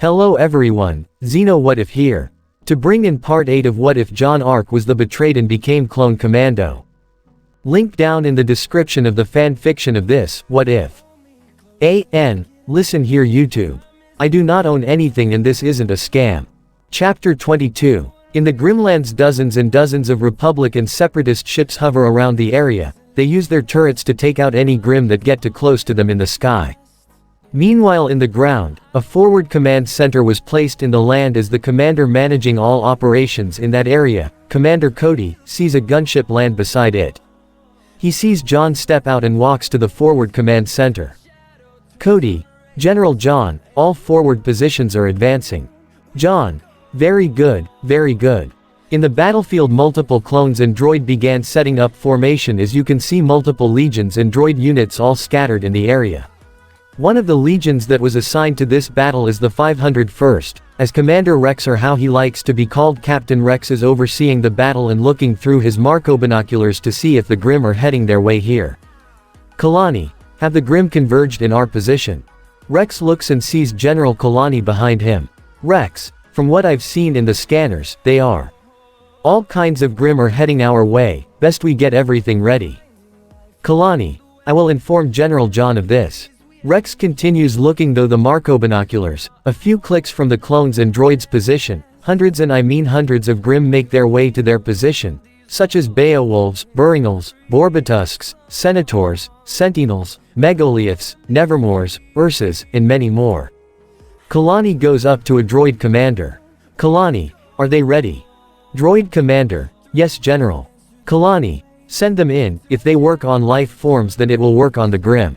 Hello everyone, Xeno What If here. To bring in part 8 of What If Jaune arc was the betrayed and became clone Commando. Link down in the description of the fanfiction of this, What If. Listen here YouTube. I do not own anything and this isn't a scam. Chapter 22. In the Grimlands dozens and dozens of Republic and Separatist ships hover around the area. They use their turrets to take out any Grim that get too close to them in the sky. Meanwhile in the ground, a forward command center was placed in the land as the commander managing all operations in that area, Commander Cody, sees a gunship land beside it. He sees Jaune step out and walks to the forward command center. Cody, General Jaune, all forward positions are advancing. Jaune, very good, very good. In the battlefield multiple clones and droid began setting up formation as you can see multiple legions and droid units all scattered in the area. One of the legions that was assigned to this battle is the 501st, as Commander Rex or how he likes to be called Captain Rex is overseeing the battle and looking through his Marco binoculars to see if the Grim are heading their way here. Kalani, have the Grim converged in our position? Rex looks and sees General Kalani behind him. Rex, from what I've seen in the scanners, they are. All kinds of Grim are heading our way, best we get everything ready. Kalani, I will inform General Jaune of this. Rex continues looking through the Marco binoculars, a few clicks from the clones and droids' position, hundreds and I mean hundreds of Grim make their way to their position, such as Beowulfs, Buringals, Borbatusks, Senators, Sentinels, Megaliths, Nevermores, Ursas, and many more. Kalani goes up to a droid commander. Kalani, are they ready? Droid commander, yes General. Kalani, send them in, if they work on life forms then it will work on the Grim.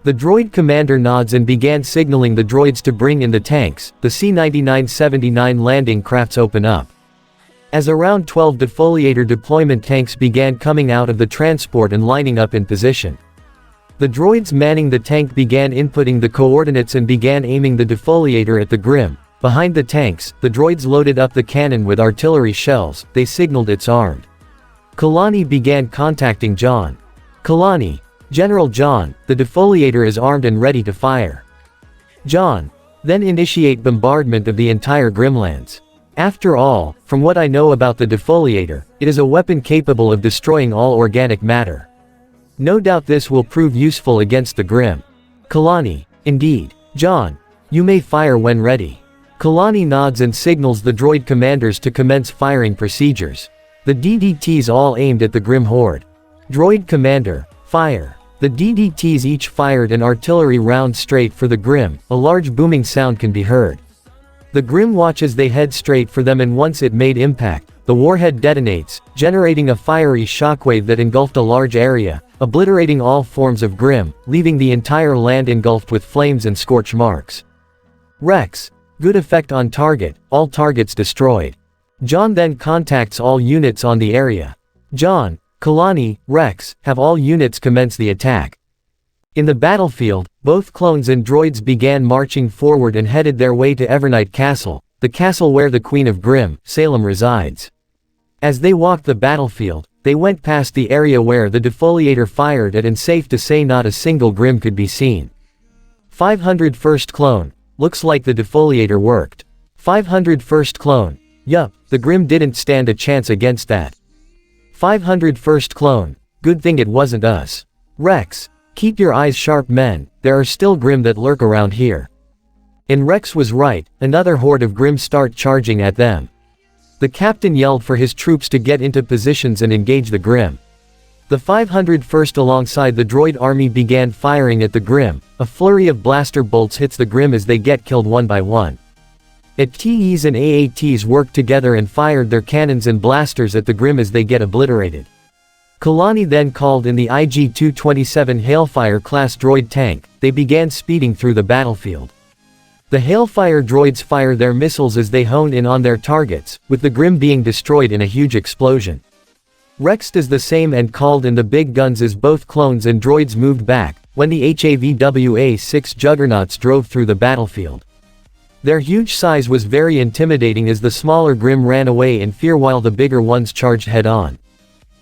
The droid commander nods and began signaling the droids to bring in the tanks. The C-9979 landing crafts open up. As around 12 defoliator deployment tanks began coming out of the transport and lining up in position. The droids manning the tank began inputting the coordinates and began aiming the defoliator at the Grim. Behind the tanks, the droids loaded up the cannon with artillery shells. They signaled it's armed. Kalani began contacting Jaune. Kalani, General Jaune, the defoliator is armed and ready to fire. Jaune, then initiate bombardment of the entire Grimlands. After all, from what I know about the defoliator, it is a weapon capable of destroying all organic matter. No doubt this will prove useful against the Grim. Kalani, indeed. Jaune, you may fire when ready. Kalani nods and signals the droid commanders to commence firing procedures. The DDTs all aimed at the Grim horde. Droid commander, fire. The DDTs each fired an artillery round straight for the Grim. A large booming sound can be heard. The Grim watch as they head straight for them, and once it made impact, the warhead detonates, generating a fiery shockwave that engulfed a large area, obliterating all forms of Grim, leaving the entire land engulfed with flames and scorch marks. Rex, good effect on target, all targets destroyed. Jaune then contacts all units on the area. Jaune, Kalani, Rex, have all units commence the attack. In the battlefield, both clones and droids began marching forward and headed their way to Evernight Castle, the castle where the Queen of Grim, Salem resides. As they walked the battlefield, they went past the area where the defoliator fired at, and safe to say not a single Grim could be seen. 501st clone, looks like the defoliator worked. 501st clone, yup, the Grim didn't stand a chance against that. 501st clone, good thing it wasn't us. Rex, keep your eyes sharp men, there are still Grim that lurk around here. And Rex was right, another horde of Grim start charging at them. The captain yelled for his troops to get into positions and engage the Grim. The 501st alongside the droid army began firing at the Grim. A flurry of blaster bolts hits the Grim as they get killed one by one. ATs and AATs worked together and fired their cannons and blasters at the Grim as they get obliterated. Kalani then called in the IG-227 Hailfire class droid tank. They began speeding through the battlefield. The Hailfire droids fire their missiles as they honed in on their targets, with the Grim being destroyed in a huge explosion. Rex does the same and called in the big guns as both clones and droids moved back, when the HAVWA-6 juggernauts drove through the battlefield. Their huge size was very intimidating as the smaller Grim ran away in fear while the bigger ones charged head-on.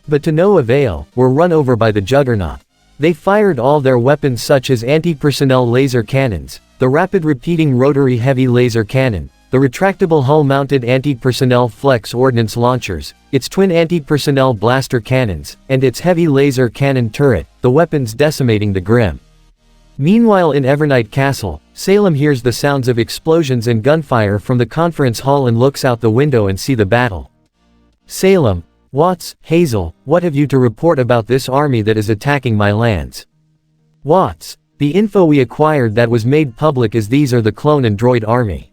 But to no avail, were run over by the juggernaut. They fired all their weapons such as anti-personnel laser cannons, the rapid repeating rotary heavy laser cannon, the retractable hull-mounted anti-personnel flex ordnance launchers, its twin anti-personnel blaster cannons, and its heavy laser cannon turret, the weapons decimating the Grimm. Meanwhile in Evernight Castle, Salem hears the sounds of explosions and gunfire from the conference hall and looks out the window and see the battle. Salem, Watts, Hazel, what have you to report about this army that is attacking my lands? Watts, the info we acquired that was made public is these are the clone and droid army.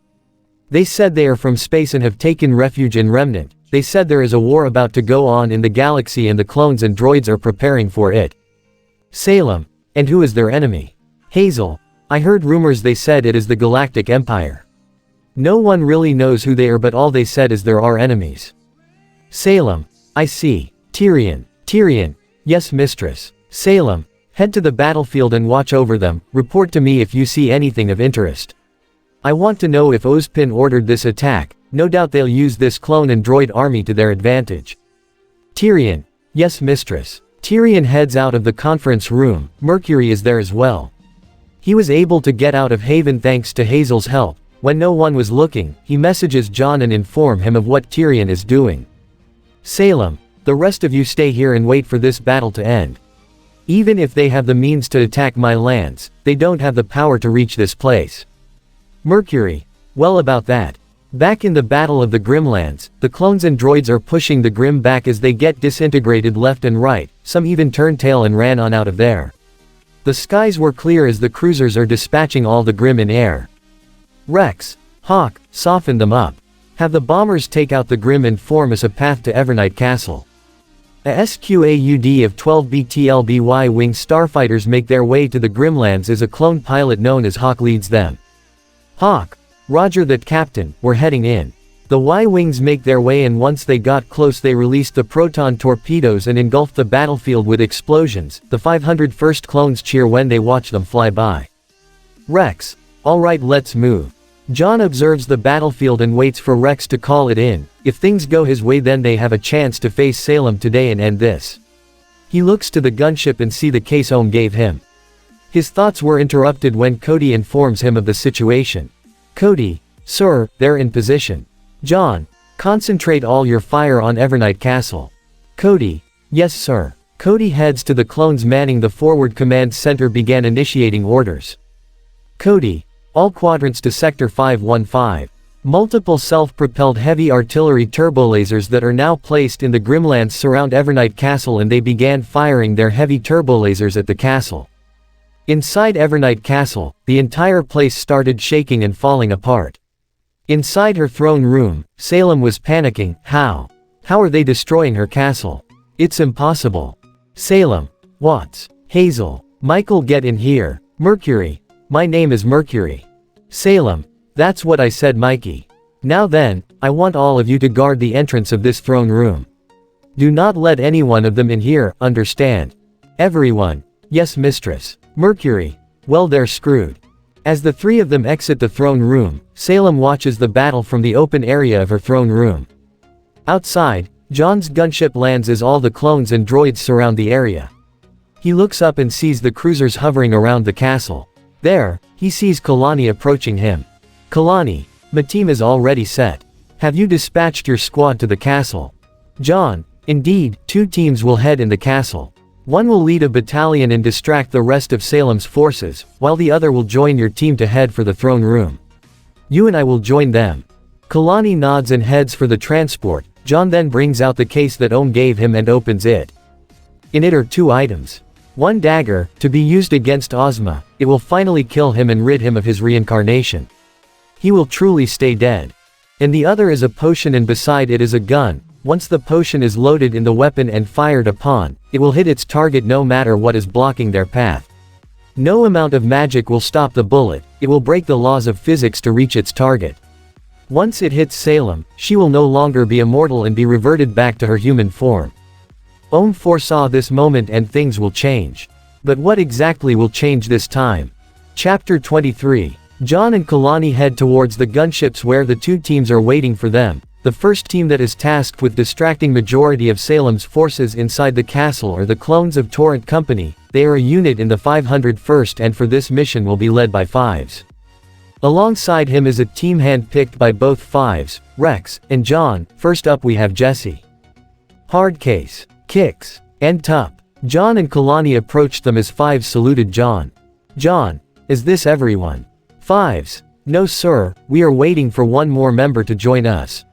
They said they are from space and have taken refuge in Remnant. They said there is a war about to go on in the galaxy and the clones and droids are preparing for it. Salem, and who is their enemy? Hazel, I heard rumors they said it is the Galactic Empire. No one really knows who they are but all they said is there are enemies. Salem, I see. Tyrion, yes mistress. Salem, head to the battlefield and watch over them, report to me if you see anything of interest. I want to know if Ozpin ordered this attack, no doubt they'll use this clone and droid army to their advantage. Tyrion, yes mistress. Tyrion heads out of the conference room, Mercury is there as well. He was able to get out of Haven thanks to Hazel's help. When no one was looking, he messages John and inform him of what Tyrion is doing. Salem, the rest of you stay here and wait for this battle to end. Even if they have the means to attack my lands, they don't have the power to reach this place. Mercury, well about that. Back in the Battle of the Grimlands, the clones and droids are pushing the Grimm back as they get disintegrated left and right, some even turned tail and ran on out of there. The skies were clear as the cruisers are dispatching all the Grimm in air. Rex, Hawk, soften them up. Have the bombers take out the Grimm and form us a path to Evernight Castle. A SQAUD of 12 BTLBY wing starfighters make their way to the Grimlands as a clone pilot known as Hawk leads them. Hawk, roger that captain, we're heading in. The Y-wings make their way and once they got close they released the proton torpedoes and engulfed the battlefield with explosions. The 501st clones cheer when they watch them fly by. Rex, alright let's move. John observes the battlefield and waits for Rex to call it in. If things go his way then they have a chance to face Salem today and end this. He looks to the gunship and see the case Ohm gave him. His thoughts were interrupted when Cody informs him of the situation. Cody, sir, they're in position. John, concentrate all your fire on Evernight Castle. Cody, yes sir. Cody heads to the clones manning the forward command center began initiating orders. Cody, all quadrants to Sector 515. Multiple self-propelled heavy artillery turbolasers that are now placed in the Grimlands surround Evernight Castle and they began firing their heavy turbolasers at the castle. Inside Evernight Castle, the entire place started shaking and falling apart. Inside her throne room, Salem was panicking. How are they destroying her castle? It's impossible. Salem, Watts, Hazel, Michael get in here. Mercury, my name is Mercury. Salem, that's what I said Mikey. Now then, I want all of you to guard the entrance of this throne room. Do not let any one of them in here, understand? Everyone, yes mistress. Mercury, well they're screwed. As the three of them exit the throne room, Salem watches the battle from the open area of her throne room. Outside, John's gunship lands as all the clones and droids surround the area. He looks up and sees the cruisers hovering around the castle. There, he sees Kalani approaching him. Kalani, my team is already set. Have you dispatched your squad to the castle? John, indeed, 2 teams will head in the castle. One will lead a battalion and distract the rest of Salem's forces, while the other will join your team to head for the throne room. You and I will join them. Kalani nods and heads for the transport. John then brings out the case that Ohm gave him and opens it. In it are 2 items. One dagger, to be used against Ozma. It will finally kill him and rid him of his reincarnation. He will truly stay dead. And the other is a potion and beside it is a gun. Once the potion is loaded in the weapon and fired upon, it will hit its target no matter what is blocking their path. No amount of magic will stop the bullet, it will break the laws of physics to reach its target. Once it hits Salem, she will no longer be immortal and be reverted back to her human form. Ohm foresaw this moment and things will change. But what exactly will change this time? Chapter 23. John and Kalani head towards the gunships where the 2 teams are waiting for them. the first team that is tasked with distracting majority of Salem's forces inside the castle are the clones of Torrent Company. They are a unit in the 501st and for this mission will be led by Fives. Alongside him is a team hand-picked by both Fives, Rex, and John. First up we have Jesse, Hardcase, Kix, and Tup. John and Kalani approached them as Fives saluted John. John, is this everyone? Fives, no sir, we are waiting for one more member to join us.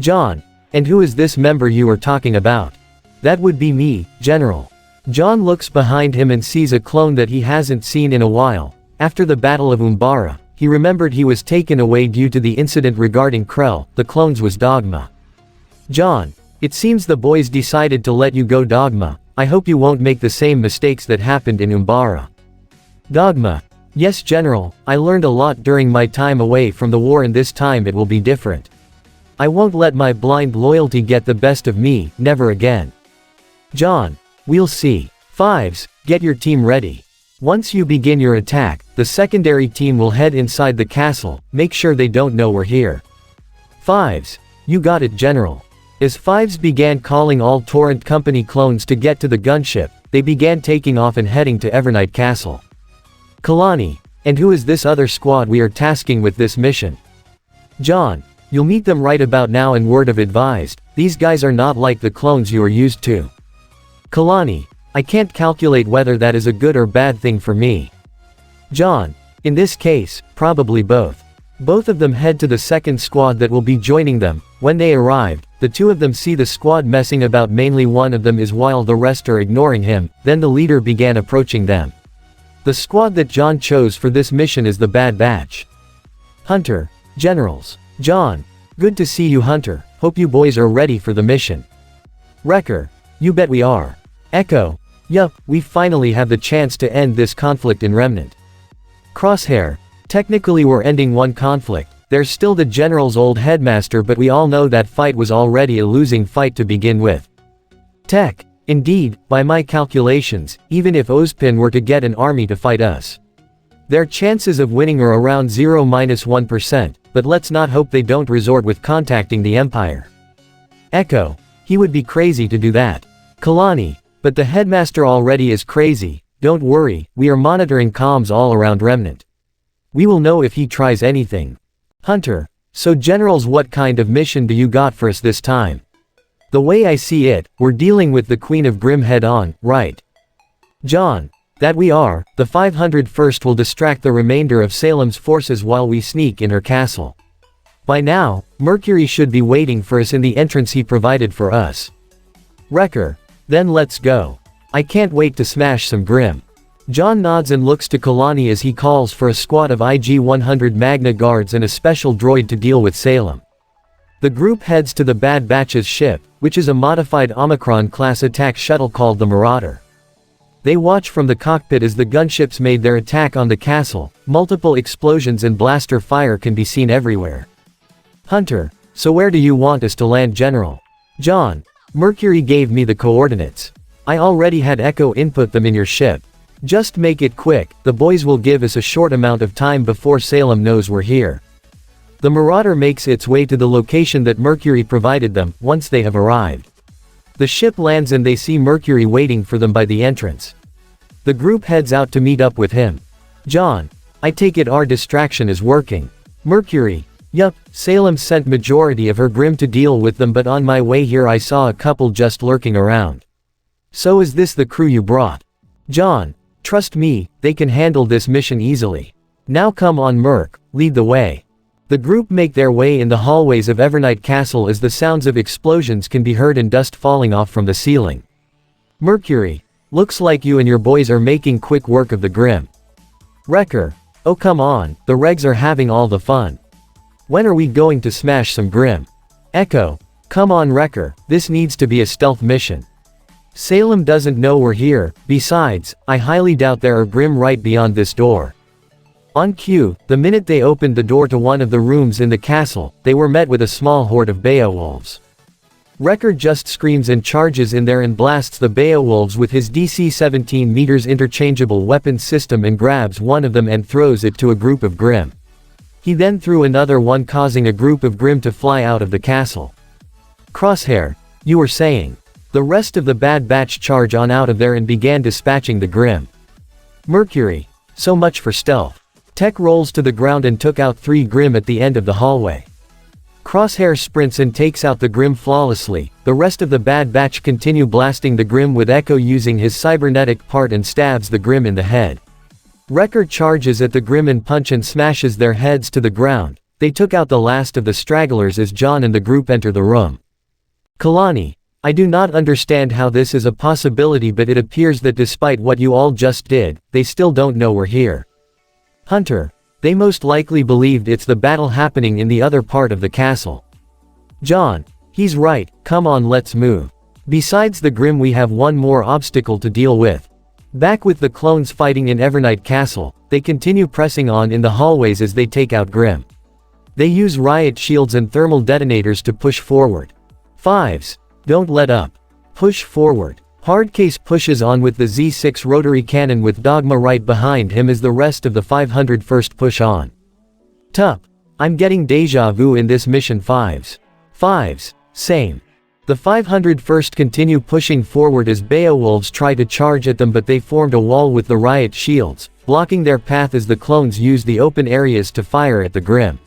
John, and who is this member you are talking about? That would be me, General. John looks behind him and sees a clone that he hasn't seen in a while. After the Battle of Umbara, he remembered he was taken away due to the incident regarding Krell. The clones was Dogma. John, it seems the boys decided to let you go Dogma. I hope you won't make the same mistakes that happened in Umbara. Dogma, yes General, I learned a lot during my time away from the war and this time it will be different. I won't let my blind loyalty get the best of me, never again. John, we'll see. Fives, get your team ready. Once you begin your attack, the secondary team will head inside the castle. Make sure they don't know we're here. Fives, you got it General. As Fives began calling all Torrent Company clones to get to the gunship, they began taking off and heading to Evernight Castle. Kalani, and who is this other squad we are tasking with this mission? John, you'll meet them right about now and word of advised, these guys are not like the clones you are used to. Kalani, I can't calculate whether that is a good or bad thing for me. John, in this case, probably both. Both of them head to the second squad that will be joining them. When they arrived, the two of them see the squad messing about, mainly one of them is while the rest are ignoring him. Then the leader began approaching them. The squad that John chose for this mission is the Bad Batch. Hunter, Generals. John, good to see you Hunter, hope you boys are ready for the mission. Wrecker, you bet we are. Echo, yup, we finally have the chance to end this conflict in Remnant. Crosshair, technically we're ending one conflict, there's still the General's old headmaster but we all know that fight was already a losing fight to begin with. Tech, indeed, by my calculations, even if Ozpin were to get an army to fight us, their chances of winning are around 0-1%, but let's not hope they don't resort with contacting the Empire. Echo, he would be crazy to do that. Kalani, but the headmaster already is crazy, don't worry, we are monitoring comms all around Remnant. We will know if he tries anything. Hunter, so Generals, what kind of mission do you got for us this time? The way I see it, we're dealing with the Queen of Grimm head on, right? John, that we are. The 501st will distract the remainder of Salem's forces while we sneak in her castle. By now, Mercury should be waiting for us in the entrance he provided for us. Wrecker, then let's go. I can't wait to smash some Grimm. John nods and looks to Kalani as he calls for a squad of IG-100 Magna Guards and a special droid to deal with Salem. The group heads to the Bad Batch's ship, which is a modified Omicron-class attack shuttle called the Marauder. They watch from the cockpit as the gunships made their attack on the castle. Multiple explosions and blaster fire can be seen everywhere. Hunter, so where do you want us to land General? John, Mercury gave me the coordinates. I already had Echo input them in your ship. Just make it quick, the boys will give us a short amount of time before Salem knows we're here. The Marauder makes its way to the location that Mercury provided them. Once they have arrived, the ship lands and they see Mercury waiting for them by the entrance. The group heads out to meet up with him. John, I take it our distraction is working. Mercury, yup, Salem sent majority of her Grimm to deal with them, but on my way here I saw a couple just lurking around. So is this the crew you brought? John, trust me, they can handle this mission easily. Now come on Merc, lead the way. The group make their way in the hallways of Evernight Castle as the sounds of explosions can be heard and dust falling off from the ceiling. Mercury, looks like you and your boys are making quick work of the Grimm. Wrecker, oh come on, the regs are having all the fun. When are we going to smash some Grimm? Echo, come on Wrecker, this needs to be a stealth mission. Salem doesn't know we're here, besides, I highly doubt there are Grimm right beyond this door. On cue, the minute they opened the door to one of the rooms in the castle, they were met with a small horde of Beowulfs. Wrecker just screams and charges in there and blasts the Beowulfs with his DC-17 meters interchangeable weapons system and grabs one of them and throws it to a group of Grimm. He then threw another one, causing a group of Grimm to fly out of the castle. Crosshair, you were saying. The rest of the Bad Batch charge on out of there and began dispatching the Grimm. Mercury, so much for stealth. Tech rolls to the ground and took out 3 Grimm at the end of the hallway. Crosshair sprints and takes out the Grimm flawlessly. The rest of the Bad Batch continue blasting the Grimm with Echo using his cybernetic part and stabs the Grimm in the head. Wrecker charges at the Grimm and punch and smashes their heads to the ground. They took out the last of the stragglers as Jaune and the group enter the room. Kalani, I do not understand how this is a possibility, but it appears that despite what you all just did, they still don't know we're here. Hunter, they most likely believed it's the battle happening in the other part of the castle. Jaune, he's right, come on, let's move. Besides the Grimm, we have one more obstacle to deal with. Back with the clones fighting in Evernight Castle, they continue pressing on in the hallways as they take out Grimm. They use riot shields and thermal detonators to push forward. Fives, don't let up. Push forward. Hardcase pushes on with the Z6 rotary cannon with Dogma right behind him as the rest of the 501st push on. Tup. I'm getting deja vu in this mission. Fives. Same. The 501st continue pushing forward as Beowulfs try to charge at them, but they formed a wall with the riot shields, blocking their path as the clones use the open areas to fire at the Grimm.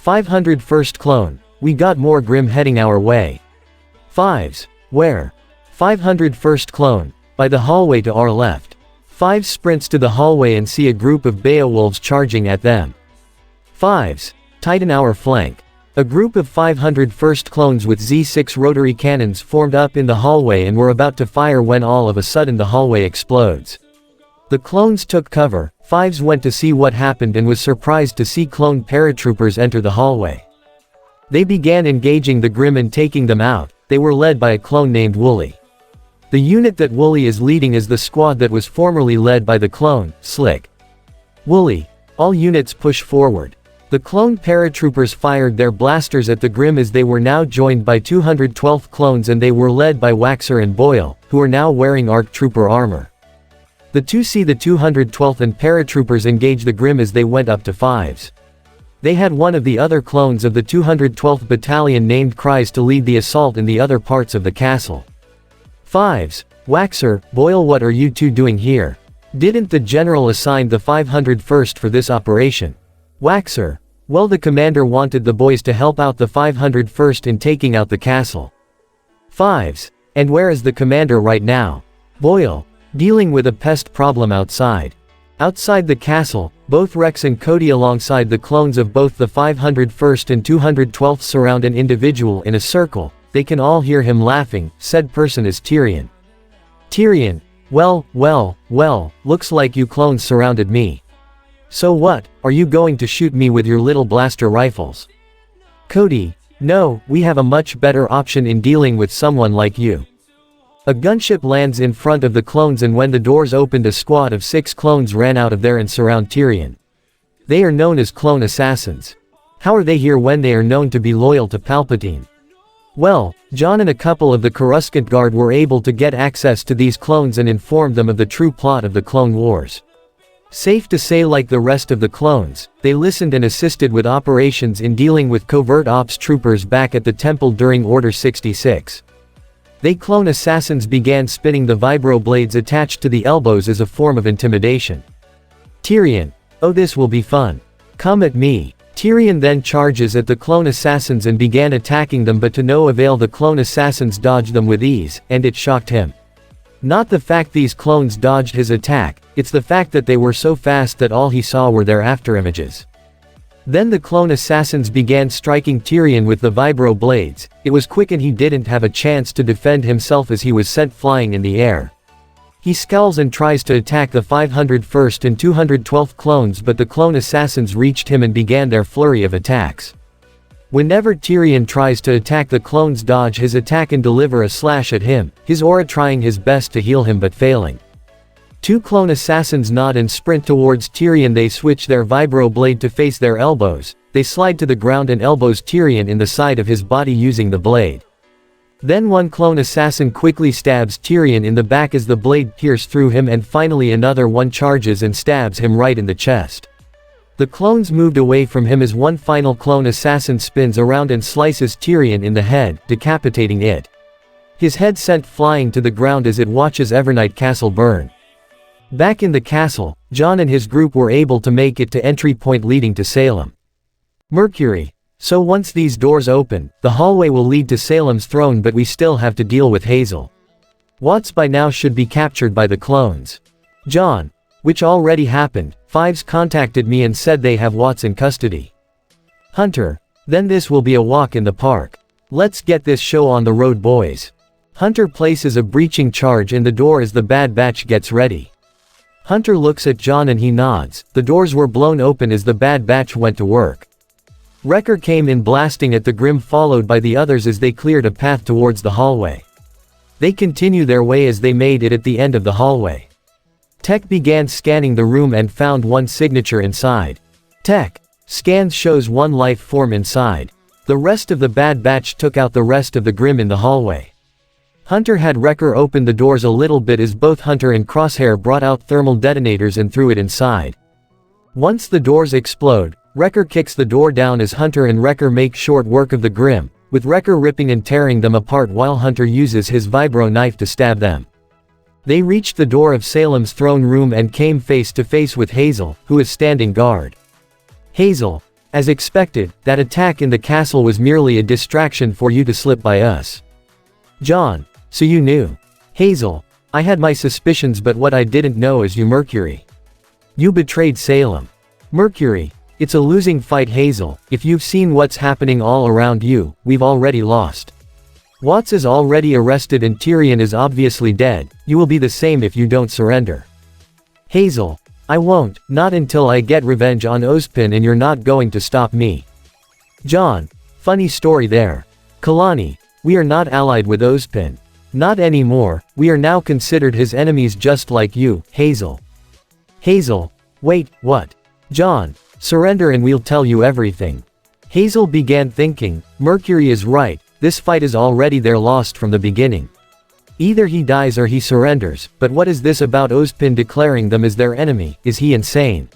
501st clone, we got more Grimm heading our way. Fives. Where? 501st clone, by the hallway to our left. Fives sprints to the hallway and see a group of Beowulfs charging at them. Fives. Tighten our flank. A group of 501st clones with Z6 rotary cannons formed up in the hallway and were about to fire when all of a sudden the hallway explodes. The clones took cover. Fives went to see what happened and was surprised to see clone paratroopers enter the hallway. They began engaging the Grimm and taking them out. They were led by a clone named Wooly. The unit that Wooly is leading is the squad that was formerly led by the clone, Slick. Wooly, all units push forward. The clone paratroopers fired their blasters at the Grimm as they were now joined by 212th clones, and they were led by Waxer and Boyle, who are now wearing ARC trooper armor. The two see the 212th and paratroopers engage the Grimm as they went up to Fives. They had one of the other clones of the 212th Battalion named Cries to lead the assault in the other parts of the castle. Fives, Waxer, Boyle, what are you two doing here? Didn't the general assign the 501st for this operation? Waxer, well, the commander wanted the boys to help out the 501st in taking out the castle. Fives, and where is the commander right now? Boyle, dealing with a pest problem outside. Outside the castle, both Rex and Cody alongside the clones of both the 501st and 212th surround an individual in a circle. They can all hear him laughing. Said person is Tyrion. Tyrion, well, looks like you clones surrounded me. So what, are you going to shoot me with your little blaster rifles? Cody, no, we have a much better option in dealing with someone like you. A gunship lands in front of the clones, and when the doors opened, a squad of 6 clones ran out of there and surround Tyrion. They are known as clone assassins. How are they here when they are known to be loyal to Palpatine? Well, Jaune and a couple of the Coruscant Guard were able to get access to these clones and informed them of the true plot of the Clone Wars. Safe to say, like the rest of the clones, they listened and assisted with operations in dealing with covert ops troopers back at the temple during Order 66. They clone assassins began spinning the vibro blades attached to the elbows as a form of intimidation. Tyrion, oh, this will be fun. Come at me. Tyrion then charges at the clone assassins and began attacking them, but to no avail. The clone assassins dodged them with ease, and it shocked him. Not the fact these clones dodged his attack, it's the fact that they were so fast that all he saw were their afterimages. Then the clone assassins began striking Tyrion with the vibro blades. It was quick and he didn't have a chance to defend himself as he was sent flying in the air. He scowls and tries to attack the 501st and 212th clones, but the clone assassins reached him and began their flurry of attacks. Whenever Tyrion tries to attack, the clones dodge his attack and deliver a slash at him, his aura trying his best to heal him but failing. 2 clone assassins nod and sprint towards Tyrion. They switch their vibro blade to face their elbows. They slide to the ground and elbows Tyrion in the side of his body using the blade. Then one clone assassin quickly stabs Tyrion in the back as the blade pierces through him, and finally another one charges and stabs him right in the chest. The clones moved away from him as one final clone assassin spins around and slices Tyrion in the head, decapitating it. His head sent flying to the ground as it watches Evernight Castle burn. Back in the castle, Jon and his group were able to make it to entry point leading to Salem. Mercury. So once these doors open, the hallway will lead to Salem's throne, but we still have to deal with Hazel. Watts by now should be captured by the clones. Jon. Which already happened. Fives contacted me and said they have Watts in custody. Hunter. Then this will be a walk in the park. Let's get this show on the road, boys. Hunter places a breaching charge in the door as the Bad Batch gets ready. Hunter looks at Jon and he nods. The doors were blown open as the Bad Batch went to work. Wrecker came in blasting at the Grim, followed by the others as they cleared a path towards the hallway. They continue their way as they made it at the end of the hallway. Tech began scanning the room and found one signature inside. Tech scans shows one life form inside. The rest of the Bad Batch took out the rest of the Grim in the hallway. Hunter had Wrecker open the doors a little bit as both Hunter and Crosshair brought out thermal detonators and threw it inside. Once the doors explode, Wrecker kicks the door down as Hunter and Wrecker make short work of the Grim, with Wrecker ripping and tearing them apart while Hunter uses his vibro knife to stab them. They reached the door of Salem's throne room and came face to face with Hazel, who is standing guard. Hazel. As expected, that attack in the castle was merely a distraction for you to slip by us. Jon. So you knew. Hazel. I had my suspicions, but what I didn't know is you, Mercury. You betrayed Salem. Mercury. It's a losing fight, Hazel. If you've seen what's happening all around you, we've already lost. Watts is already arrested and Tyrion is obviously dead. You will be the same if you don't surrender. Hazel. I won't, not until I get revenge on Ozpin, and you're not going to stop me. Jon. Funny story there. Kalani. We are not allied with Ozpin. Not anymore, we are now considered his enemies just like you, Hazel. Hazel. Wait, what? Jon. Surrender and we'll tell you everything. Hazel began thinking, Mercury is right, this fight is already their lost from the beginning. Either he dies or he surrenders, but what is this about Ozpin declaring them as their enemy? Is he insane?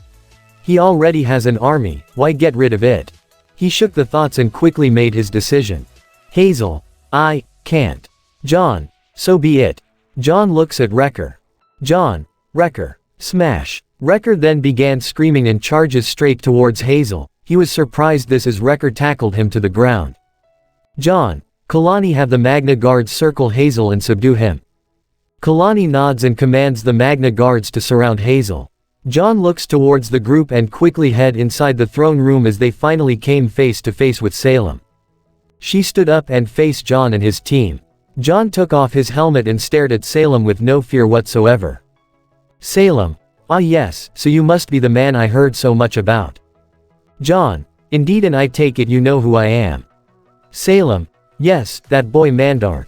He already has an army, why get rid of it? He shook the thoughts and quickly made his decision. Hazel. I can't. Jon. So be it. Jon looks at Wrecker. Jon. Wrecker. Smash. Wrecker then began screaming and charges straight towards Hazel. He was surprised this as Wrecker tackled him to the ground. Jon. Kalani, have the Magna Guards circle Hazel and subdue him. Kalani nods and commands the Magna Guards to surround Hazel. Jon looks towards the group and quickly head inside the throne room as they finally came face to face with Salem. She stood up and faced Jon and his team. Jon took off his helmet and stared at Salem with no fear whatsoever. Salem. Ah yes, so you must be the man I heard so much about. Jon. Indeed, and I take it you know who I am. Salem. Yes, that boy Mandark.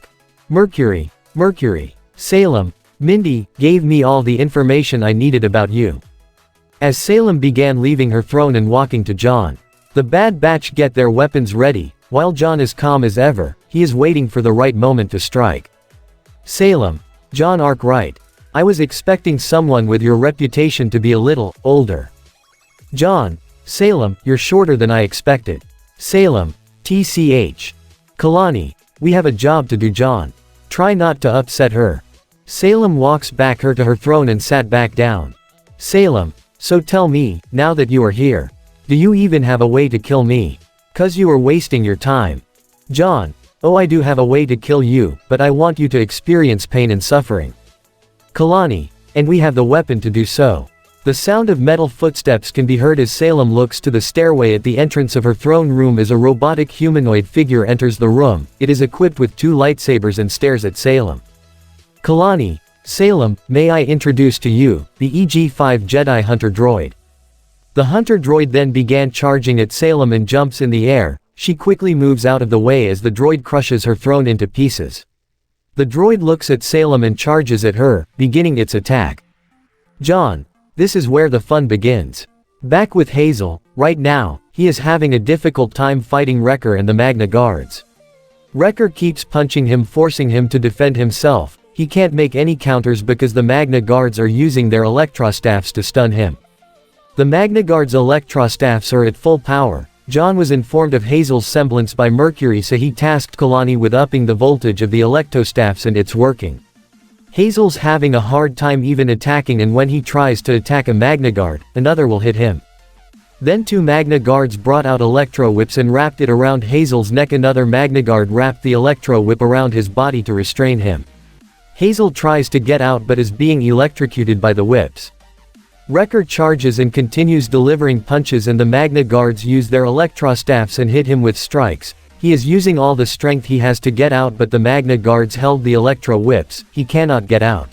Mercury. Mercury. Salem. Mindy gave me all the information I needed about you. As Salem began leaving her throne and walking to Jon, the Bad Batch get their weapons ready. While Jon is calm as ever, he is waiting for the right moment to strike. Salem. Jon Arkwright. I was expecting someone with your reputation to be a little older. Jon. Salem, you're shorter than I expected. Salem. TCH. Kalani. We have a job to do, Jon. Try not to upset her. Salem walks back her to her throne and sat back down. Salem. So tell me, now that you are here, do you even have a way to kill me? 'Cause you are wasting your time. Jon. Oh, I do have a way to kill you, but I want you to experience pain and suffering. Kalani. And we have the weapon to do so. The sound of metal footsteps can be heard as Salem looks to the stairway at the entrance of her throne room as a robotic humanoid figure enters the room. It is equipped with 2 lightsabers and stares at Salem. Kalani. Salem, may I introduce to you, the EG-5 Jedi Hunter droid. The Hunter droid then began charging at Salem and jumps in the air. She quickly moves out of the way as the droid crushes her throne into pieces. The droid looks at Salem and charges at her, beginning its attack. Jon. This is where the fun begins. Back with Hazel, right now, he is having a difficult time fighting Wrecker and the Magna Guards. Wrecker keeps punching him, forcing him to defend himself. He can't make any counters because the Magna Guards are using their electrostaffs to stun him. The Magna Guard's electrostaffs are at full power. John was informed of Hazel's semblance by Mercury, so he tasked Kalani with upping the voltage of the electrostaffs, and it's working. Hazel's having a hard time even attacking, and when he tries to attack a Magna Guard, another will hit him. Then 2 Magna Guards brought out electro whips and wrapped it around Hazel's neck. Another Magna Guard wrapped the electro whip around his body to restrain him. Hazel tries to get out but is being electrocuted by the whips. Wrecker charges and continues delivering punches, and the Magna Guards use their electrostaffs and hit him with strikes. He is using all the strength he has to get out, but the Magna Guards held the electro whips. He cannot get out.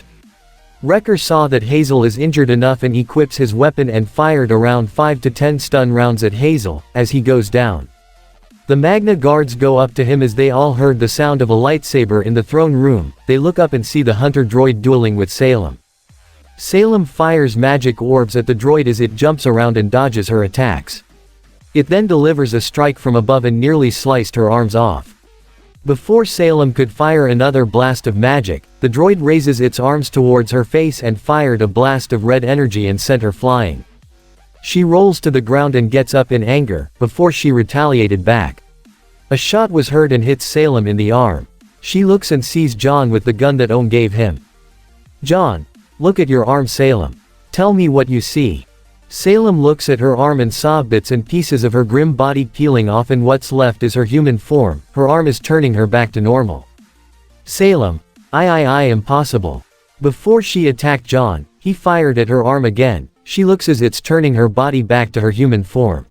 Wrecker saw that Hazel is injured enough and equips his weapon and fired around 5 to 10 stun rounds at Hazel, as he goes down. The Magna Guards go up to him as they all heard the sound of a lightsaber in the throne room. They look up and see the hunter droid dueling with Salem. Salem fires magic orbs at the droid as it jumps around and dodges her attacks. It then delivers a strike from above and nearly sliced her arms off. Before Salem could fire another blast of magic, the droid raises its arms towards her face and fired a blast of red energy and sent her flying. She rolls to the ground and gets up in anger, before she retaliated back. A shot was heard and hits Salem in the arm. She looks and sees John with the gun that Ohm gave him. "John, look at your arm, Salem. Tell me what you see." Salem looks at her arm and saw bits and pieces of her grim body peeling off, and what's left is her human form. Her arm is turning her back to normal. Salem, impossible. Before she attacked John, he fired at her arm again. She looks as it's turning her body back to her human form.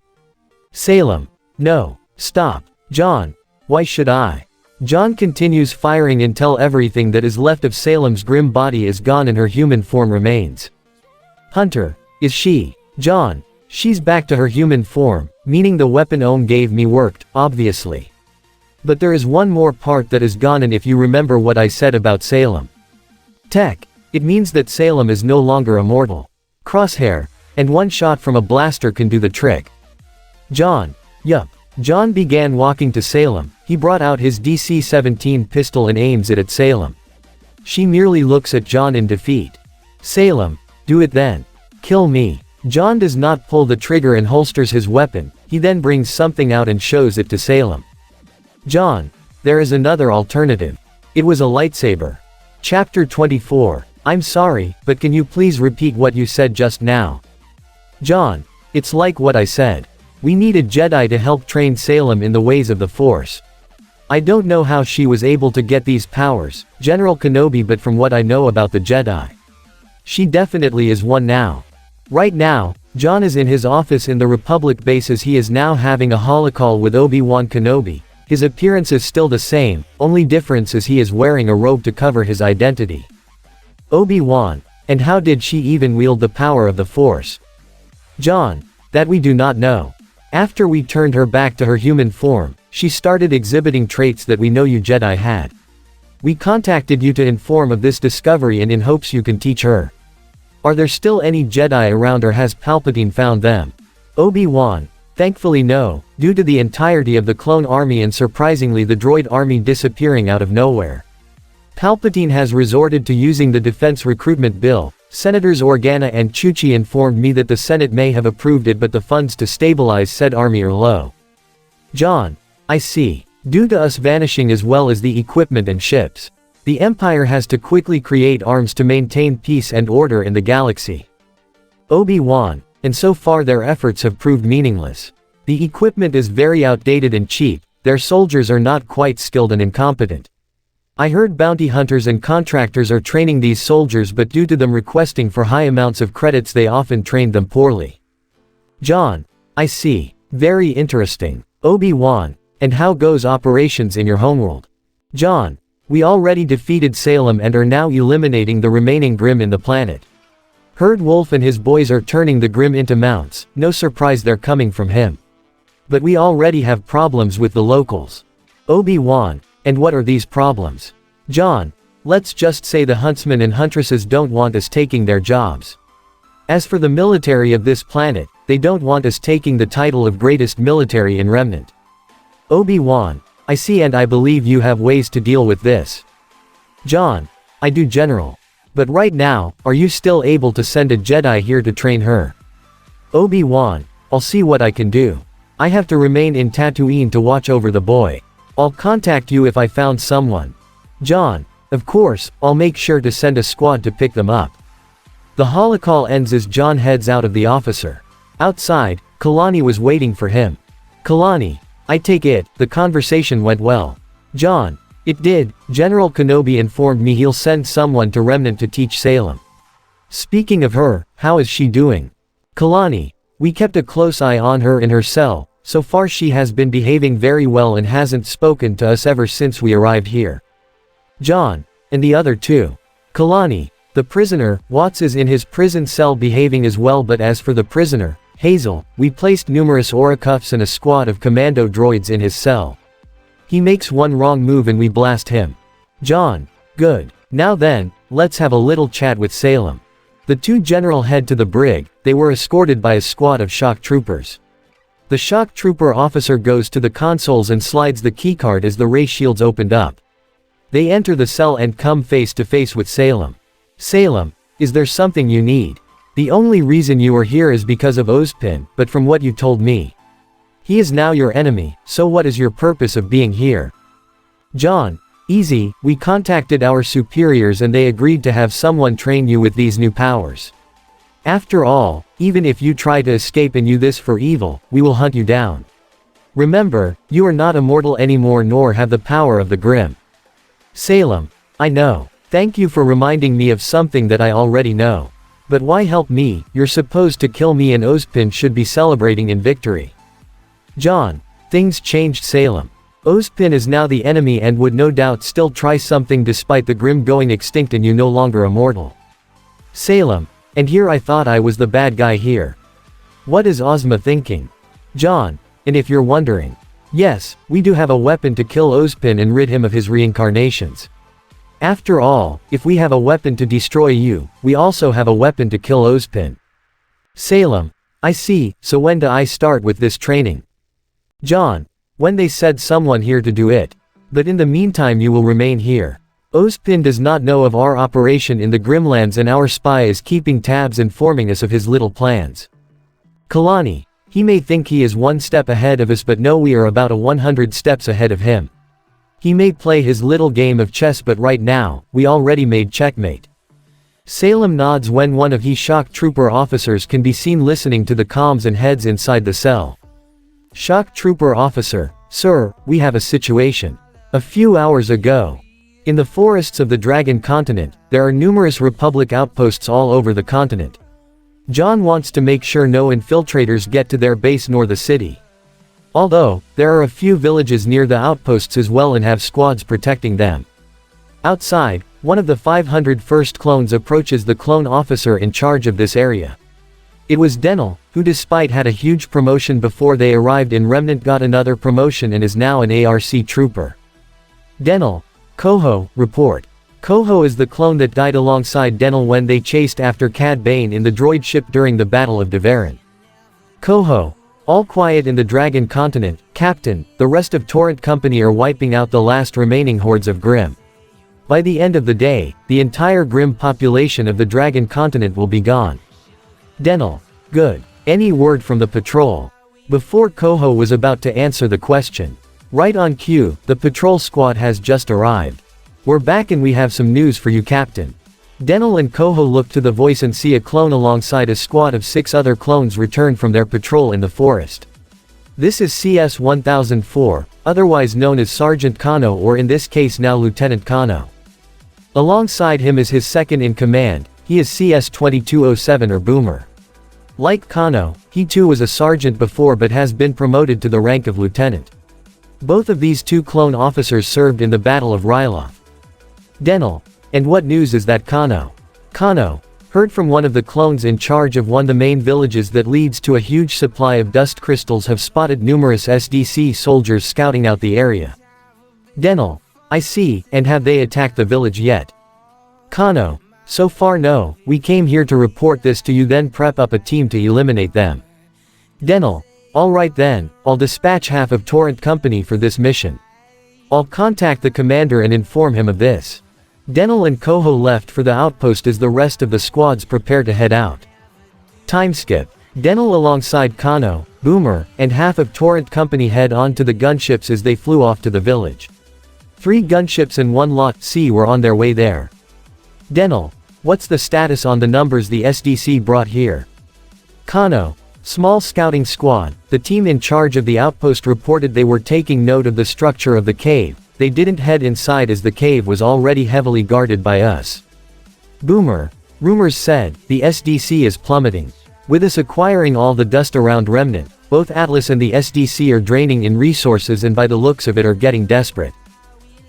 Salem, no, stop. John, why should I? John continues firing until everything that is left of Salem's grim body is gone and her human form remains. Hunter, is she? John, she's back to her human form, meaning the weapon Ohm gave me worked, obviously. But there is one more part that is gone, and if you remember what I said about Salem. Tech, it means that Salem is no longer immortal. Crosshair, and one shot from a blaster can do the trick. John, yup. John began walking to Salem. He brought out his DC-17 pistol and aims it at Salem. She merely looks at John in defeat. Salem, do it then. Kill me. John does not pull the trigger and holsters his weapon. He then brings something out and shows it to Salem. John, there is another alternative. It was a lightsaber. Chapter 24. I'm sorry, but can you please repeat what you said just now? John, it's like what I said. We need a Jedi to help train Salem in the ways of the Force. I don't know how she was able to get these powers, General Kenobi, but from what I know about the Jedi, she definitely is one now. Right now, John is in his office in the Republic base as he is now having a holocall with Obi-Wan Kenobi. His appearance is still the same, only difference is he is wearing a robe to cover his identity. Obi-Wan, and how did she even wield the power of the Force? John, that we do not know. After we turned her back to her human form, she started exhibiting traits that we know you Jedi had. We contacted you to inform of this discovery and in hopes you can teach her. Are there still any Jedi around, or has Palpatine found them? Obi-Wan, thankfully no, due to the entirety of the clone army and surprisingly the droid army disappearing out of nowhere. Palpatine has resorted to using the defense recruitment bill. Senators Organa and Chuchi informed me that the Senate may have approved it, but the funds to stabilize said army are low. John, I see. Due to us vanishing as well as the equipment and ships, the Empire has to quickly create arms to maintain peace and order in the galaxy. Obi-Wan, and so far their efforts have proved meaningless. The equipment is very outdated and cheap, their soldiers are not quite skilled and incompetent. I heard bounty hunters and contractors are training these soldiers, but due to them requesting for high amounts of credits they often trained them poorly. John, I see. Very interesting. Obi-Wan, and how goes operations in your homeworld? John, we already defeated Salem and are now eliminating the remaining Grimm in the planet. Herd Wolf and his boys are turning the Grimm into mounts, no surprise they're coming from him. But we already have problems with the locals. Obi-Wan, and what are these problems? John, let's just say the huntsmen and huntresses don't want us taking their jobs. As for the military of this planet, they don't want us taking the title of greatest military in Remnant. Obi-Wan, I see, and I believe you have ways to deal with this. John, I do, General. But right now, are you still able to send a Jedi here to train her? Obi-Wan, I'll see what I can do. I have to remain in Tatooine to watch over the boy. I'll contact you if I found someone. John, of course, I'll make sure to send a squad to pick them up. The holocall ends as John heads out of the officer. Outside, Kalani was waiting for him. Kalani, I take it, the conversation went well. John, it did. General Kenobi informed me he'll send someone to Remnant to teach Salem. Speaking of her, how is she doing? Kalani, we kept a close eye on her in her cell. So far she has been behaving very well and hasn't spoken to us ever since we arrived here. John, and the other two. Kalani, the prisoner, Watts is in his prison cell behaving as well, but as for the prisoner, Hazel, we placed numerous auracuffs and a squad of commando droids in his cell. He makes one wrong move and we blast him. John, good. Now then, let's have a little chat with Salem. The two general head to the brig. They were escorted by a squad of shock troopers. The shock trooper officer goes to the consoles and slides the keycard as the ray shields opened up. They enter the cell and come face to face with Salem. Salem, is there something you need? The only reason you are here is because of Ozpin, but from what you told me, he is now your enemy, so what is your purpose of being here? John, easy, we contacted our superiors and they agreed to have someone train you with these new powers. After all, even if you try to escape and use this for evil, we will hunt you down. Remember, you are not immortal anymore nor have the power of the Grim. Salem, I know. Thank you for reminding me of something that I already know. But why help me? You're supposed to kill me and Ozpin should be celebrating in victory. John, things changed Salem. Ozpin is now the enemy and would no doubt still try something despite the Grim going extinct and you no longer immortal. Salem, and here I thought I was the bad guy here. What is Ozma thinking? John, and if you're wondering, yes, we do have a weapon to kill Ozpin and rid him of his reincarnations. After all, if we have a weapon to destroy you, we also have a weapon to kill Ozpin. Salem, I see, so when do I start with this training? John, when they said someone here to do it. But in the meantime you will remain here. Ozpin does not know of our operation in the Grimlands and our spy is keeping tabs informing us of his little plans. Kalani, he may think he is one step ahead of us but no, we are about 100 steps ahead of him. He may play his little game of chess but right now, we already made checkmate. Salem nods when one of his shock trooper officers can be seen listening to the comms and heads inside the cell. Shock trooper officer, sir, we have a situation. A few hours ago, in the forests of the Dragon Continent, there are numerous Republic outposts all over the continent. John wants to make sure no infiltrators get to their base nor the city. Although, there are a few villages near the outposts as well and have squads protecting them. Outside, one of the 501st clones approaches the clone officer in charge of this area. It was Denel, who despite had a huge promotion before they arrived in Remnant got another promotion and is now an ARC trooper. Denel, Koho, report. Koho is the clone that died alongside Denel when they chased after Cad Bane in the droid ship during the Battle of Devarin. Koho, all quiet in the Dragon Continent, Captain, the rest of Torrent Company are wiping out the last remaining hordes of Grim. By the end of the day, the entire Grim population of the Dragon Continent will be gone. Denel, good. Any word from the patrol? Before Koho was about to answer the question. Right on cue, the patrol squad has just arrived. We're back and we have some news for you, Captain. Denel and Koho look to the voice and see a clone alongside a squad of 6 other clones return from their patrol in the forest. This is CS-1004, otherwise known as Sergeant Kano or in this case now Lieutenant Kano. Alongside him is his second in command, he is CS-2207 or Boomer. Like Kano, he too was a sergeant before but has been promoted to the rank of lieutenant. Both of these two clone officers served in the Battle of Ryloth. Denel, and what news is that Kano? Kano, heard from one of the clones in charge of one of the main villages that leads to a huge supply of dust crystals have spotted numerous SDC soldiers scouting out the area. Denel, I see, and have they attacked the village yet? Kano, so far no, we came here to report this to you then prep up a team to eliminate them. Denel, alright then, I'll dispatch half of Torrent Company for this mission. I'll contact the commander and inform him of this. Denel and Koho left for the outpost as the rest of the squads prepare to head out. Time skip. Denel alongside Kano, Boomer, and half of Torrent Company head on to the gunships as they flew off to the village. 3 gunships and 1 Lot C were on their way there. Denel, what's the status on the numbers the SDC brought here? Kano, small scouting squad, the team in charge of the outpost reported they were taking note of the structure of the cave, they didn't head inside as the cave was already heavily guarded by us. Boomer, rumors said, the SDC is plummeting. With us acquiring all the dust around Remnant, both Atlas and the SDC are draining in resources and by the looks of it are getting desperate.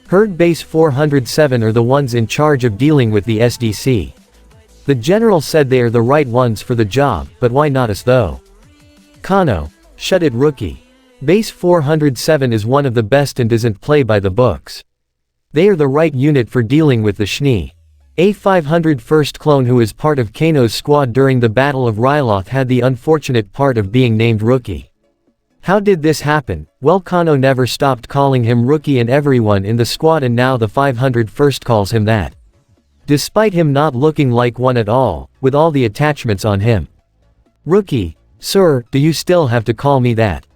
Heard Base 407 are the ones in charge of dealing with the SDC. The general said they are the right ones for the job, but why not us though? Kano, shut it rookie. Base 407 is one of the best and doesn't play by the books. They are the right unit for dealing with the Schnee. A 501st clone who is part of Kano's squad during the Battle of Ryloth had the unfortunate part of being named Rookie. How did this happen? Well, Kano never stopped calling him Rookie and everyone in the squad, and now the 501st calls him that. Despite him not looking like one at all, with all the attachments on him. Rookie, sir, do you still have to call me that?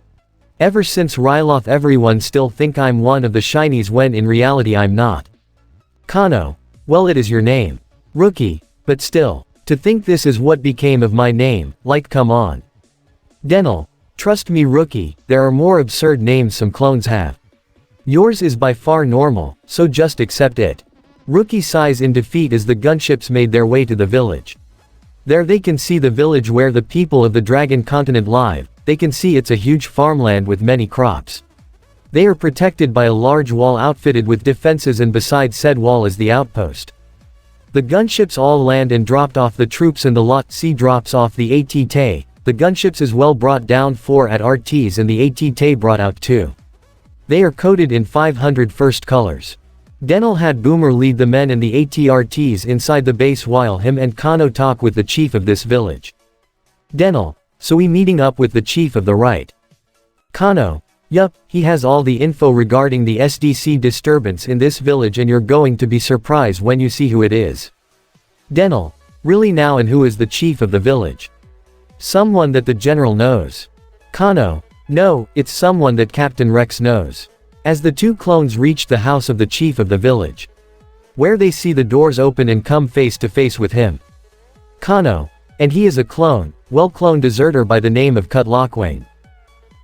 Ever since Ryloth everyone still think I'm one of the shinies when in reality I'm not. Kano, well, it is your name. Rookie, but still, to think this is what became of my name, like come on. Denel, trust me Rookie, there are more absurd names some clones have. Yours is by far normal, so just accept it. Rookie sighs in defeat as the gunships made their way to the village. There they can see the village where the people of the Dragon Continent live, they can see it's a huge farmland with many crops. They are protected by a large wall outfitted with defenses, and beside said wall is the outpost. The gunships all land and dropped off the troops, and the Lot C drops off the AT-TE. The gunships as well brought down 4 at RTs and the AT-TE brought out 2. They are coated in 501st colors. Denel had Boomer lead the men and the AT-RTs inside the base while him and Kano talk with the chief of this village. Denel, so we meeting up with the chief of the right? Kano, yup, he has all the info regarding the SDC disturbance in this village and you're going to be surprised when you see who it is. Denel, really now, and who is the chief of the village? Someone that the general knows. Kano, no, it's someone that Captain Rex knows. As the 2 clones reach the house of the chief of the village, where they see the doors open and come face to face with him. Kano, and he is a clone, well-clone deserter by the name of Cut Lockwain.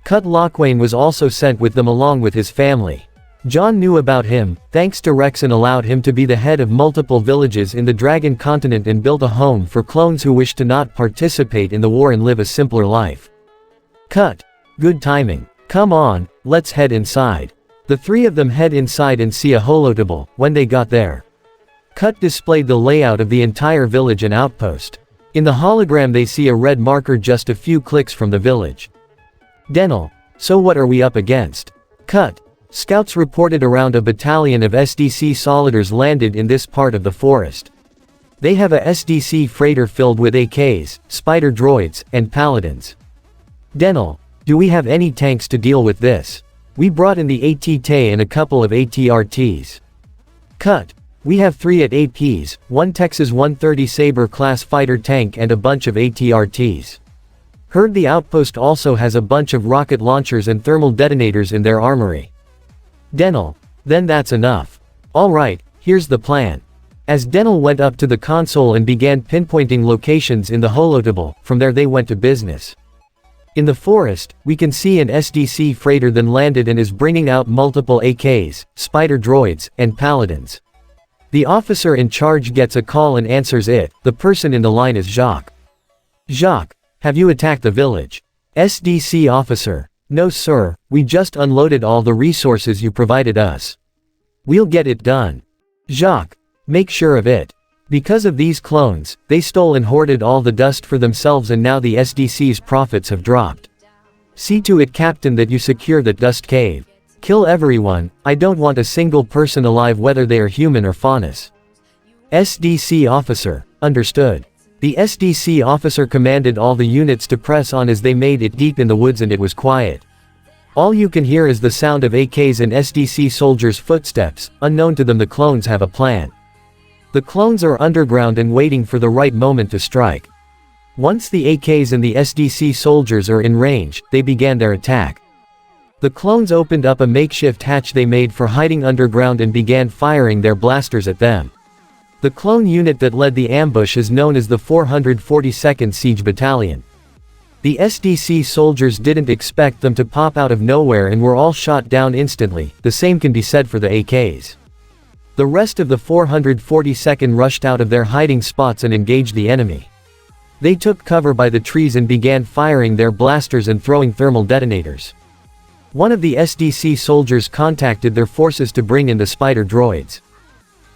Cut Lockwain was also sent with them along with his family. John knew about him, thanks to Rex, and allowed him to be the head of multiple villages in the Dragon Continent and built a home for clones who wish to not participate in the war and live a simpler life. Cut. Good timing. Come on, let's head inside. The 3 of them head inside and see a holotable. When they got there, Cut displayed the layout of the entire village and outpost. In the hologram they see a red marker just a few clicks from the village. Denel, so what are we up against? Cut. Scouts reported around a battalion of SDC solidars landed in this part of the forest. They have a SDC freighter filled with AKs, spider droids, and paladins. Denel, do we have any tanks to deal with this? We brought in the AT-TE and a couple of AT-RTs. Cut. We have 3 at APs, 1 Texas 130 Sabre class fighter tank and a bunch of AT-RTs. Heard the outpost also has a bunch of rocket launchers and thermal detonators in their armory. Denel, then that's enough. Alright, here's the plan. As Denel went up to the console and began pinpointing locations in the holotable, from there they went to business. In the forest, we can see an SDC freighter then landed and is bringing out multiple AKs, spider droids, and paladins. The officer in charge gets a call and answers it. The person in the line is Jacques. Jacques, have you attacked the village? SDC officer, no sir, we just unloaded all the resources you provided us. We'll get it done. Jacques, make sure of it. Because of these clones, they stole and hoarded all the dust for themselves and now the SDC's profits have dropped. See to it captain that you secure that dust cave. Kill everyone, I don't want a single person alive whether they are human or faunus. SDC officer, understood. The SDC officer commanded all the units to press on as they made it deep in the woods and it was quiet. All you can hear is the sound of AKs and SDC soldiers' footsteps. Unknown to them the clones have a plan. The clones are underground and waiting for the right moment to strike. Once the AKs and the SDC soldiers are in range, they began their attack. The clones opened up a makeshift hatch they made for hiding underground and began firing their blasters at them. The clone unit that led the ambush is known as the 442nd Siege Battalion. The SDC soldiers didn't expect them to pop out of nowhere and were all shot down instantly. The same can be said for the AKs. The rest of the 442nd rushed out of their hiding spots and engaged the enemy. They took cover by the trees and began firing their blasters and throwing thermal detonators. One of the SDC soldiers contacted their forces to bring in the spider droids.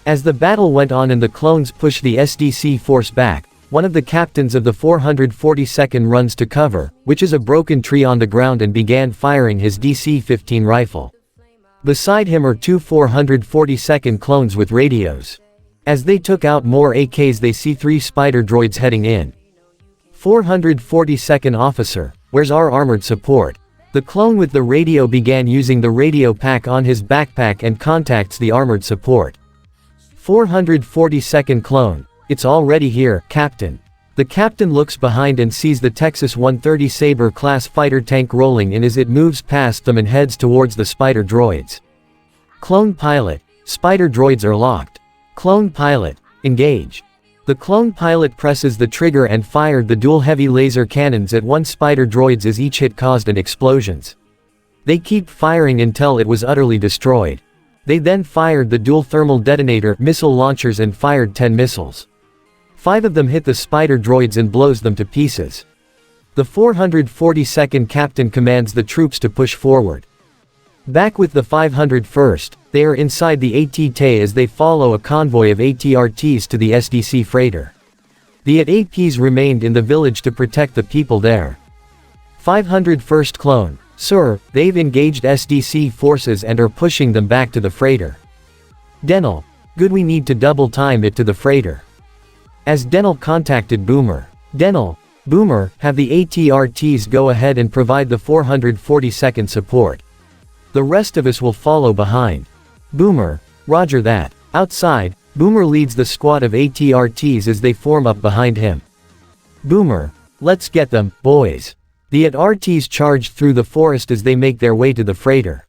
As the battle went on and the clones pushed the SDC force back, one of the captains of the 442nd runs to cover, which is a broken tree on the ground, and began firing his DC-15 rifle. Beside him are two 442nd clones with radios. As they took out more AKs, they see three spider droids heading in. 442nd officer, where's our armored support? The clone with the radio began using the radio pack on his backpack and contacts the armored support. 442nd clone, it's already here, Captain. The captain looks behind and sees the Texas 130 Sabre class fighter tank rolling in as it moves past them and heads towards the spider droids. Clone pilot, spider droids are locked. Clone pilot, engage. The clone pilot presses the trigger and fired the dual heavy laser cannons at one spider droids as each hit caused an explosions. They keep firing until it was utterly destroyed. They then fired the dual thermal detonator missile launchers and fired 10 missiles. 5 of them hit the spider droids and blows them to pieces. The 442nd captain commands the troops to push forward. Back with the 501st, they are inside the AT-TE as they follow a convoy of ATRTs to the SDC freighter. The APs remained in the village to protect the people there. 501st clone, sir, they've engaged SDC forces and are pushing them back to the freighter. Denel, good, we need to double time it to the freighter. As Denel contacted Boomer. Denel, Boomer, have the ATRTs go ahead and provide the 442nd support. The rest of us will follow behind. Boomer, roger that. Outside, Boomer leads the squad of ATRTs as they form up behind him. Boomer, let's get them, boys. The ATRTs charge through the forest as they make their way to the freighter.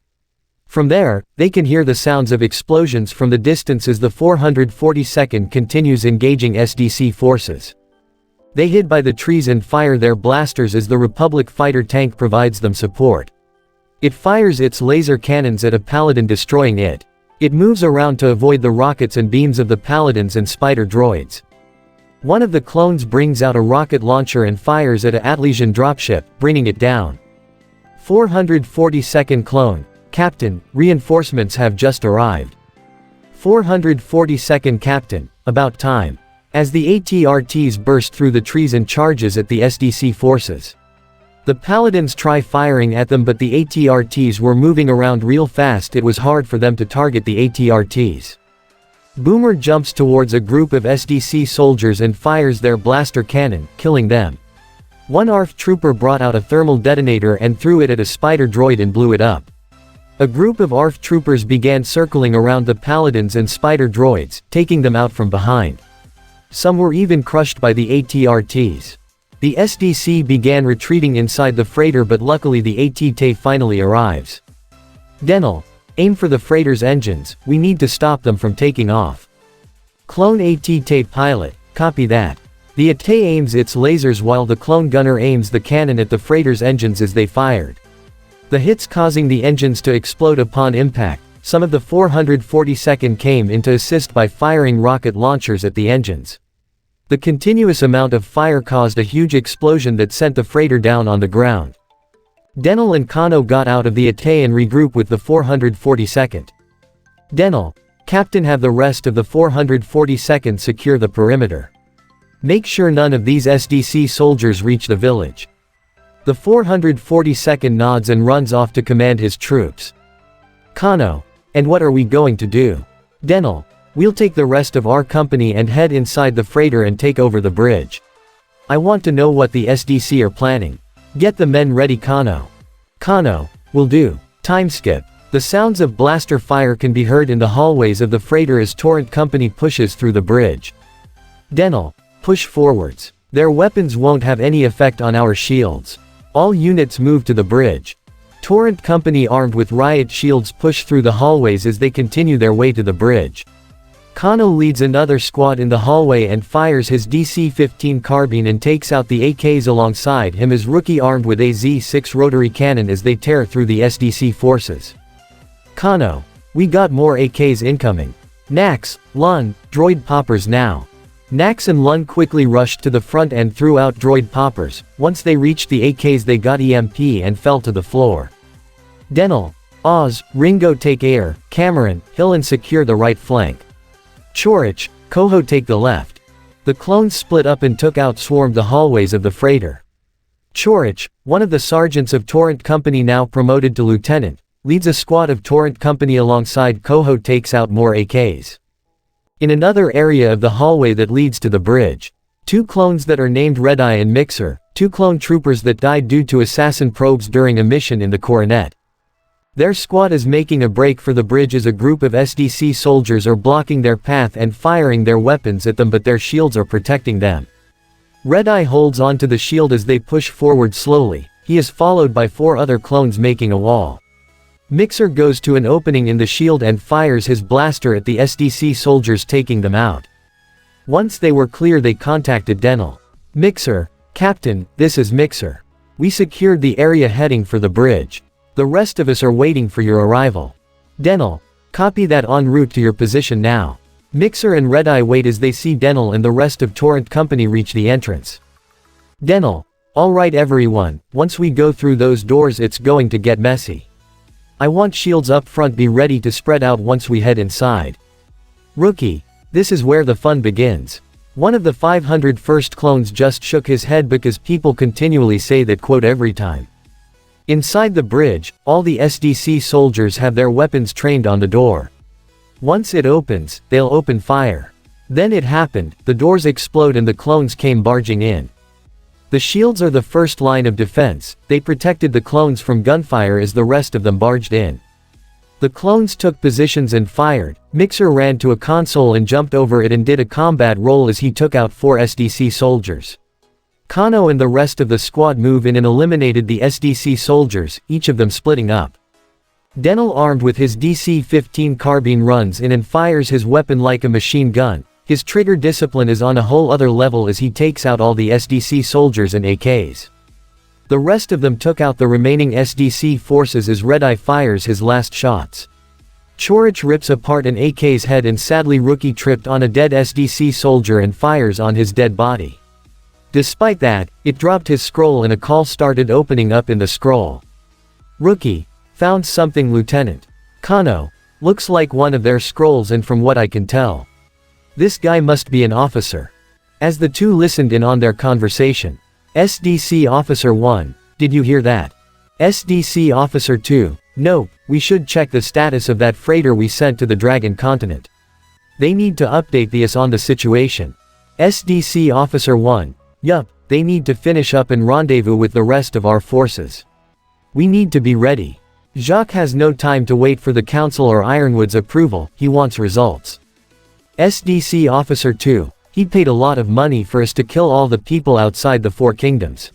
From there, they can hear the sounds of explosions from the distance as the 442nd continues engaging SDC forces. They hid by the trees and fire their blasters as the Republic fighter tank provides them support. It fires its laser cannons at a paladin, destroying it. It moves around to avoid the rockets and beams of the paladins and spider droids. One of the clones brings out a rocket launcher and fires at a Atlassian dropship, bringing it down. 442nd clone, Captain, reinforcements have just arrived. 442nd captain, about time. As the ATRTs burst through the trees and charges at the SDC forces. The paladins try firing at them, but the ATRTs were moving around real fast. It was hard for them to target the ATRTs. Boomer jumps towards a group of SDC soldiers and fires their blaster cannon, killing them. One ARF trooper brought out a thermal detonator and threw it at a spider droid and blew it up. A group of ARF troopers began circling around the paladins and spider droids, taking them out from behind. Some were even crushed by the ATRTs. The SDC began retreating inside the freighter, but luckily the AT-TE finally arrives. Denel, aim for the freighter's engines, we need to stop them from taking off. Clone AT-TE pilot, copy that. The AT-TE aims its lasers while the clone gunner aims the cannon at the freighter's engines as they fired. The hits causing the engines to explode upon impact. Some of the 442nd came in to assist by firing rocket launchers at the engines. The continuous amount of fire caused a huge explosion that sent the freighter down on the ground. Denel and Kano got out of the AT-TE and regroup with the 442nd. Denel, Captain, have the rest of the 442nd secure the perimeter. Make sure none of these SDC soldiers reach the village. The 442nd nods and runs off to command his troops. Kano, and what are we going to do? Denel, we'll take the rest of our company and head inside the freighter and take over the bridge. I want to know what the SDC are planning. Get the men ready, Kano. Kano, will do. Time skip. The sounds of blaster fire can be heard in the hallways of the freighter as Torrent Company pushes through the bridge. Denel, push forwards. Their weapons won't have any effect on our shields. All units move to the bridge. Torrent Company armed with riot shields push through the hallways as they continue their way to the bridge. Kano leads another squad in the hallway and fires his DC-15 carbine and takes out the AKs alongside him as Rookie armed with a Z-6 rotary cannon as they tear through the SDC forces. Kano. We got more AKs incoming. Nax, Lun, droid poppers now. Nax and Lun quickly rushed to the front and threw out droid poppers. Once they reached the AKs they got EMP and fell to the floor. Denel, Oz, Ringo take air, Cameron, Hill and secure the right flank. Chorich, Koho take the left. The clones split up and took out swarmed the hallways of the freighter. Chorich, one of the sergeants of Torrent Company now promoted to lieutenant, leads a squad of Torrent Company alongside Koho takes out more AKs. In another area of the hallway that leads to the bridge, two clones that are named Red-Eye and Mixer, two clone troopers that died due to assassin probes during a mission in the Coronet. Their squad is making a break for the bridge as a group of SDC soldiers are blocking their path and firing their weapons at them, but their shields are protecting them. Red-Eye holds onto the shield as they push forward slowly. He is followed by 4 other clones making a wall. Mixer goes to an opening in the shield and fires his blaster at the SDC soldiers, taking them out. Once they were clear they contacted Denel. Mixer, Captain, this is Mixer. We secured the area heading for the bridge. The rest of us are waiting for your arrival. Denel, copy that, en route to your position now. Mixer and Red-Eye wait as they see Denel and the rest of Torrent Company reach the entrance. Denel, alright everyone, once we go through those doors it's going to get messy. I want shields up front, be ready to spread out once we head inside. Rookie, this is where the fun begins. One of the 501st clones just shook his head because people continually say that quote every time. Inside the bridge, all the SDC soldiers have their weapons trained on the door. Once it opens, they'll open fire. Then it happened, the doors explode and the clones came barging in. The shields are the first line of defense, they protected the clones from gunfire as the rest of them barged in. The clones took positions and fired. Mixer ran to a console and jumped over it and did a combat roll as he took out 4 SDC soldiers. Kano and the rest of the squad move in and eliminated the SDC soldiers, each of them splitting up. Denel armed with his DC-15 carbine runs in and fires his weapon like a machine gun. His trigger discipline is on a whole other level as he takes out all the SDC soldiers and AKs. The rest of them took out the remaining SDC forces as Red-Eye fires his last shots. Chorich rips apart an AK's head and sadly Rookie tripped on a dead SDC soldier and fires on his dead body. Despite that, it dropped his scroll and a call started opening up in the scroll. Rookie, found something Lieutenant. Kano, looks like one of their scrolls and from what I can tell. This guy must be an officer. As the two listened in on their conversation. SDC Officer 1, did you hear that? SDC Officer 2, nope, we should check the status of that freighter we sent to the Dragon Continent. They need to update us on the situation. SDC Officer 1, yup, they need to finish up and rendezvous with the rest of our forces. We need to be ready. Jacques has no time to wait for the Council or Ironwood's approval, he wants results. SDC Officer 2, he paid a lot of money for us to kill all the people outside the 4 kingdoms.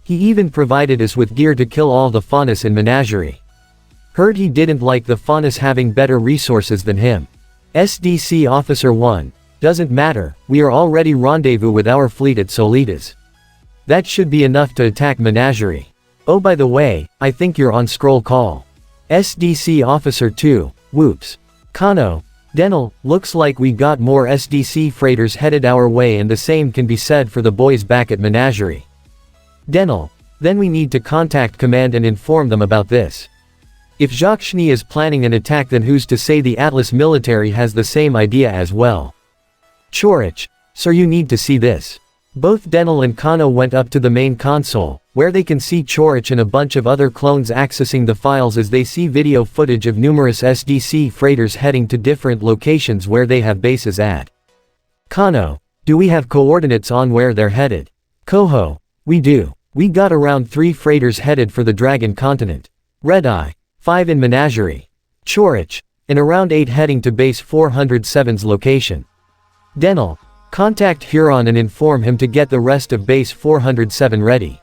He even provided us with gear to kill all the Faunus in Menagerie. Heard he didn't like the Faunus having better resources than him. SDC Officer 1, doesn't matter, we are already rendezvous with our fleet at Solitas. That should be enough to attack Menagerie. Oh by the way, I think you're on scroll call. SDC Officer 2, whoops. Kano, Denel, looks like we got more SDC freighters headed our way and the same can be said for the boys back at Menagerie. Denel, then we need to contact Command and inform them about this. If Jacques Schnee is planning an attack then who's to say the Atlas military has the same idea as well. Chorich, sir you need to see this. Both Denel and Kano went up to the main console, where they can see Chorich and a bunch of other clones accessing the files as they see video footage of numerous SDC freighters heading to different locations where they have bases at. Kano, do we have coordinates on where they're headed? Koho, we do. We got around 3 freighters headed for the Dragon Continent. Red-Eye, 5 in Menagerie. Chorich, and around 8 heading to base 407's location. Denel, Contact Huron and inform him to get the rest of base 407 ready.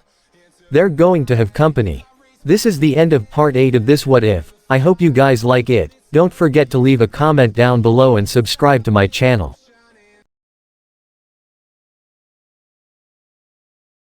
They're going to have company. This is the end of part 8 of this what if. I hope you guys like it. Don't forget to leave a comment down below and subscribe to my channel.